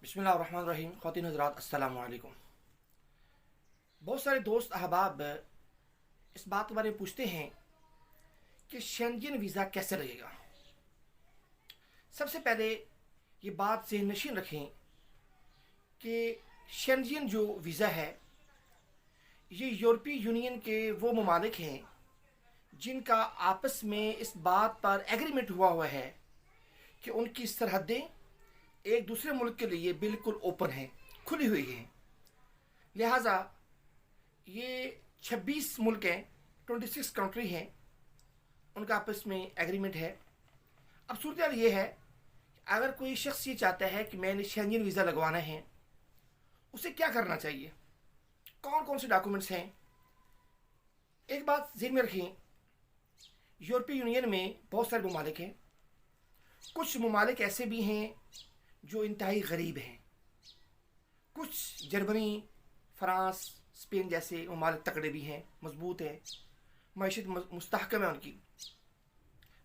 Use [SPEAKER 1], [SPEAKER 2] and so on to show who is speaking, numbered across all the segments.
[SPEAKER 1] बिस्मिल्लाहिर्रहमानिर्रहीम। ख़वातीन हज़रात अस्सलामु अलैकुम। बहुत सारे दोस्त अहबाब इस बात के बारे में पूछते हैं कि शेंजन वीज़ा कैसे लगेगा। सबसे पहले ये बात से नशीन रखें कि शेंजन जो वीज़ा है ये यूरोपीय यूनियन के वो ममालिक हैं जिनका आपस में इस बात पर एग्रीमेंट हुआ है कि उनकी सरहदें एक दूसरे मुल्क के लिए बिल्कुल ओपन हैं, खुली हुई हैं। लिहाजा ये 26 मुल्क हैं, 26 कंट्री हैं, उनका आपस में एग्रीमेंट है। अब सूरत ये है, अगर कोई शख्स ये चाहता है कि मैंने शेंजन वीज़ा लगवाना है, उसे क्या करना चाहिए, कौन कौन से डॉक्यूमेंट्स हैं। एक बात ज़हन में रखें, यूरोपीय यूनियन में बहुत सारे ममालिक हैं। कुछ ममालिक ऐसे भी हैं जो इंतहाई गरीब हैं। कुछ जर्मनी, फ्रांस, स्पेन जैसे ममालिक तकड़े भी हैं, मजबूत हैं, मईशत मुस्तहकम है उनकी।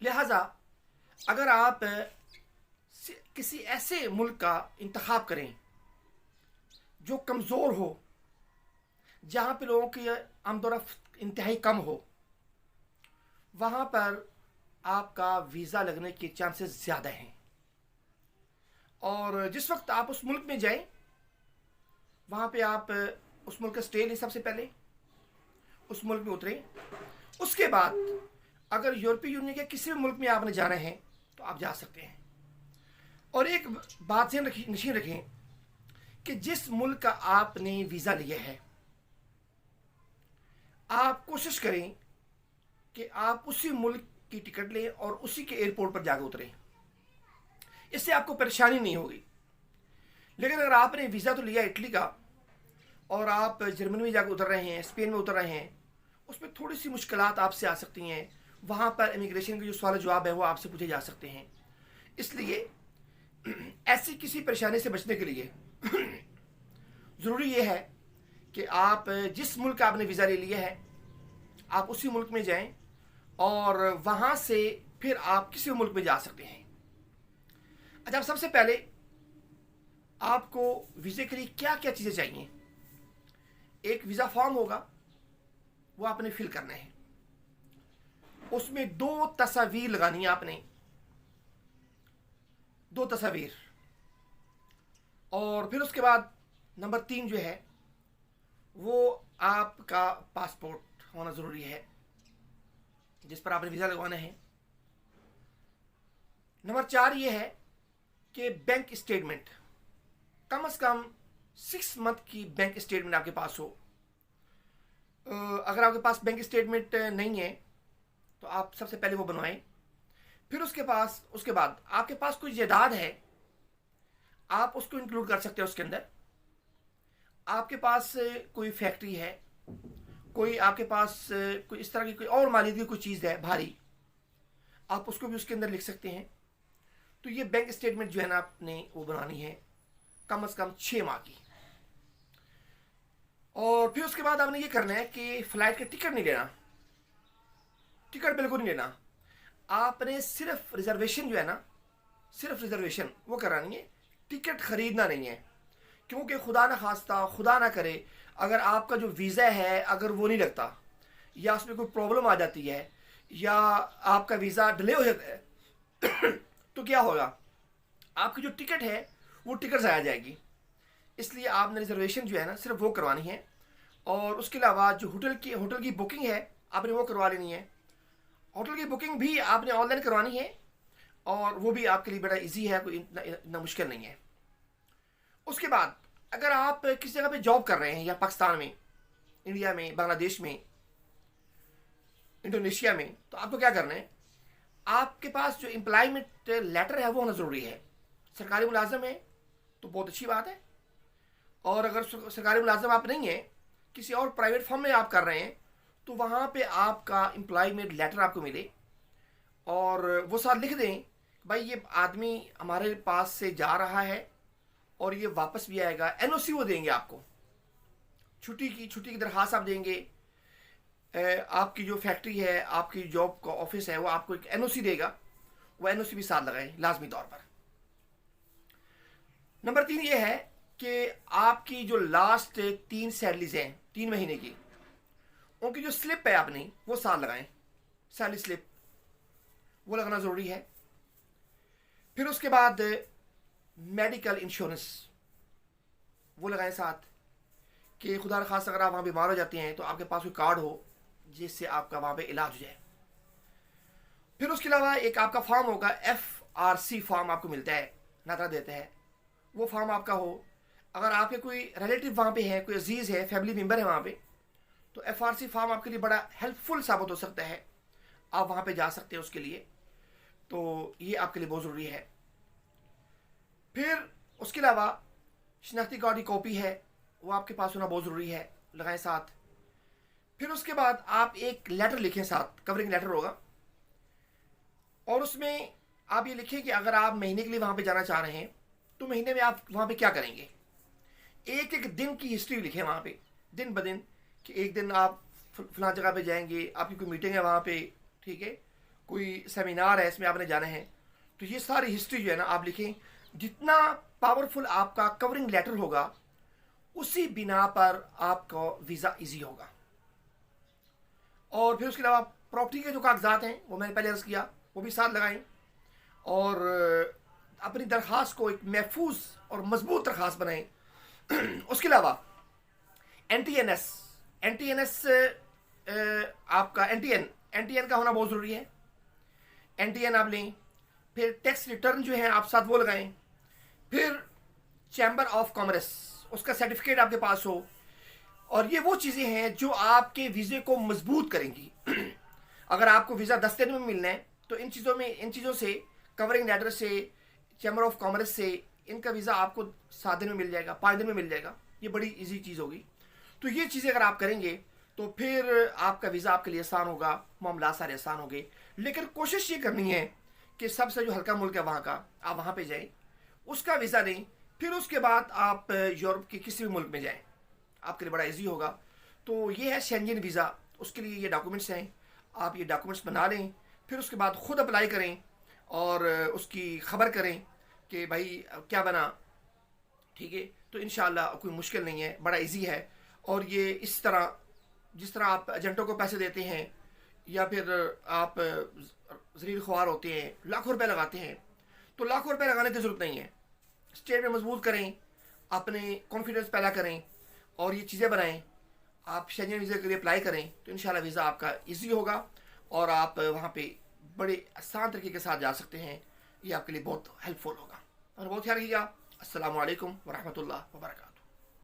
[SPEAKER 1] लिहाजा अगर आप किसी ऐसे मुल्क का इंतखाब करें जो कमज़ोर हो, जहाँ पे लोगों की आमदोरफ्त इंतहाई कम हो, वहाँ पर आपका वीज़ा लगने के चांसेस ज़्यादा हैं। और जिस वक्त आप उस मुल्क में जाएं, वहाँ पे आप उस मुल्क का स्टे लें। सबसे पहले उस मुल्क में उतरें। उसके बाद अगर यूरोपीय यूनियन के किसी भी मुल्क में आपने जाना है तो आप जा सकते हैं। और एक बात से नशीन रखें कि जिस मुल्क का आपने वीज़ा लिया है, आप कोशिश करें कि आप उसी मुल्क की टिकट लें और उसी के एयरपोर्ट पर जाकर उतरें। इससे आपको परेशानी नहीं होगी। लेकिन अगर आपने वीज़ा तो लिया इटली का और आप जर्मनी में जाकर उतर रहे हैं, स्पेन में उतर रहे हैं, उसमें थोड़ी सी मुश्किलात आपसे आ सकती हैं। वहाँ पर इमिग्रेशन के जो सवाल जवाब है वो आपसे पूछे जा सकते हैं। इसलिए ऐसी किसी परेशानी से बचने के लिए ज़रूरी ये है कि आप जिस मुल्क का आपने वीज़ा ले लिया है, आप उसी मुल्क में जाएं और वहाँ से फिर आप किसी मुल्क में जा सकते हैं। अच्छा, सबसे पहले आपको वीज़े के लिए क्या क्या चीज़ें चाहिए। एक वीज़ा फॉर्म होगा, वो आपने फिल करना है। उसमें 2 तस्वीर लगानी है आपने, 2 तस्वीर। और फिर उसके बाद नंबर 3 जो है वो आपका पासपोर्ट होना ज़रूरी है जिस पर आपने वीज़ा लगवाना है। नंबर 4 ये है कि बैंक स्टेटमेंट, कम से कम 6 मंथ की बैंक स्टेटमेंट आपके पास हो। अगर आपके पास बैंक स्टेटमेंट नहीं है तो आप सबसे पहले वो बनवाएं। फिर उसके बाद आपके पास कोई जायदाद है, आप उसको इंक्लूड कर सकते हैं उसके अंदर। आपके पास कोई फैक्ट्री है, कोई आपके पास कोई इस तरह की कोई और मालियत की कोई चीज़ है भारी, आप उसको भी उसके अंदर लिख सकते हैं। तो ये बैंक स्टेटमेंट जो है ना, आपने वो बनानी है कम से कम 6 माह की। और फिर उसके बाद आपने ये करना है कि फ़्लाइट का टिकट नहीं लेना, टिकट बिल्कुल नहीं लेना। आपने सिर्फ रिजर्वेशन जो है ना, सिर्फ रिजर्वेशन वो करानी है, टिकट ख़रीदना नहीं है। क्योंकि खुदा ना खास्ता, खुदा ना करे, अगर आपका जो वीज़ा है अगर वो नहीं लगता या उसमें कोई प्रॉब्लम आ जाती है या आपका वीज़ा डिले हो जाता है तो क्या होगा, आपकी जो टिकट है वो टिकट ज़ाया जाएगी। इसलिए आपने रिजर्वेशन जो है ना सिर्फ वो करवानी है। और उसके अलावा जो होटल की बुकिंग है आपने वो करवा लेनी है। होटल की बुकिंग भी आपने ऑनलाइन करवानी है और वो भी आपके लिए बड़ा इजी है, कोई इतना मुश्किल नहीं है। उसके बाद अगर आप किसी जगह पे जॉब कर रहे हैं, या पाकिस्तान में, इंडिया में, बांग्लादेश में, इंडोनेशिया में, तो आपको क्या करना है, आपके पास जो एम्प्लॉयमेंट लेटर है वो होना ज़रूरी है। सरकारी मुलाजिम है तो बहुत अच्छी बात है। और अगर सरकारी मुलाजिम आप नहीं हैं, किसी और प्राइवेट फर्म में आप कर रहे हैं, तो वहाँ पे आपका एम्प्लॉयमेंट लेटर आपको मिले और वो साथ लिख दें भाई ये आदमी हमारे पास से जा रहा है और ये वापस भी आएगा। एनओसी वो देंगे आपको, छुट्टी की दरख्वास्त आप देंगे। आपकी जो फैक्ट्री है, आपकी जॉब का ऑफिस है, वो आपको एक एनओसी देगा, वो एनओसी भी साथ लगाएं लाजमी तौर पर। नंबर 3 ये है कि आपकी जो लास्ट 3 सैलरीज हैं 3 महीने की, उनकी जो स्लिप है आपने वो साथ लगाएं, सैलरी स्लिप वो लगाना ज़रूरी है। फिर उसके बाद मेडिकल इंश्योरेंस वो लगाएं साथ, कि खुदा न खास अगर आप वहाँ बीमार हो जाते हैं तो आपके पास कोई कार्ड हो जिससे आपका वहाँ पे इलाज हो जाए। फिर उसके अलावा एक आपका फॉर्म होगा, FRC फॉर्म आपको मिलता है, नाता देते हैं, वो फॉर्म आपका हो। अगर आपके कोई रिलेटिव वहाँ पे है, कोई अजीज़ है, फैमिली मेम्बर है वहाँ पे, तो FRC फॉर्म आपके लिए बड़ा हेल्पफुल साबित हो सकता है, आप वहाँ पे जा सकते हैं उसके लिए, तो ये आपके लिए बहुत ज़रूरी है। फिर उसके अलावा शनाख्ती कार्ड की कॉपी है, वो आपके पास होना बहुत ज़रूरी है, लगाएं साथ। फिर उसके बाद आप एक लेटर लिखें साथ, कवरिंग लेटर होगा, और उसमें आप ये लिखें कि अगर आप महीने के लिए वहाँ पे जाना चाह रहे हैं तो महीने में आप वहाँ पे क्या करेंगे। एक एक दिन की हिस्ट्री लिखें वहाँ पे, दिन ब दिन, कि एक दिन आप फलां जगह पे जाएंगे, आपकी कोई मीटिंग है वहाँ पे, ठीक है, कोई सेमिनार है इसमें आपने जाना है, तो ये सारी हिस्ट्री जो है ना आप लिखें। जितना पावरफुल आपका कवरिंग लेटर होगा उसी बिना पर आपका वीज़ा इजी होगा। और फिर उसके अलावा प्रॉपर्टी के जो कागजात हैं वो मैंने पहले अर्ज़ किया, वो भी साथ लगाएं, और अपनी दरख्वास्त को एक महफूज और मजबूत दरख्वास्त बनाएं। उसके अलावा NTNS आपका NTN का होना बहुत ज़रूरी है, NTN आप लें। फिर टैक्स रिटर्न जो है आप साथ वो लगाएं। फिर चैम्बर ऑफ कॉमर्स उसका सर्टिफिकेट आपके पास हो, और ये वो चीज़ें हैं जो आपके वीज़े को मजबूत करेंगी। अगर आपको वीज़ा 10 दिन में मिलना है तो इन चीज़ों से, कवरिंग लेटर से, चैम्बर ऑफ कॉमर्स से, इनका वीज़ा आपको 7 दिन में मिल जाएगा, 5 दिन में मिल जाएगा, ये बड़ी इजी चीज़ होगी। तो ये चीज़ें अगर आप करेंगे तो फिर आपका वीज़ा आपके लिए आसान होगा, मामला सारे आसान होंगे। लेकिन कोशिश ये करनी है कि सबसे जो हल्का मुल्क है वहाँ का, आप वहाँ पे जाएं, उसका वीज़ा लें, फिर उसके बाद आप यूरोप के किसी भी मुल्क में जाएं, आपके लिए बड़ा इजी होगा। तो ये है शेंजन वीज़ा, उसके लिए ये डॉक्यूमेंट्स हैं, आप ये डॉक्यूमेंट्स बना लें, फिर उसके बाद ख़ुद अप्लाई करें और उसकी ख़बर करें कि भाई क्या बना, ठीक है। तो इंशाल्लाह कोई मुश्किल नहीं है, बड़ा इजी है। और ये इस तरह, जिस तरह आप एजेंटों को पैसे देते हैं या फिर आप ज़रीर ख्वार होते हैं, लाखों रुपए लगाते हैं, तो लाखों रुपए लगाने की ज़रूरत नहीं है। स्टेट में मजबूत करें, अपने कॉन्फिडेंस पैदा करें और ये चीज़ें बनाएं। आप शेंजन वीज़ा के लिए अप्लाई करें तो इंशाल्लाह वीज़ा आपका इजी होगा और आप वहाँ पे बड़े आसान तरीके के साथ जा सकते हैं। ये आपके लिए बहुत हेल्पफुल होगा। और बहुत ख्याल रखिएगा। अस्सलामु अलैकुम वरहमतुल्लाह वबरकातुहू।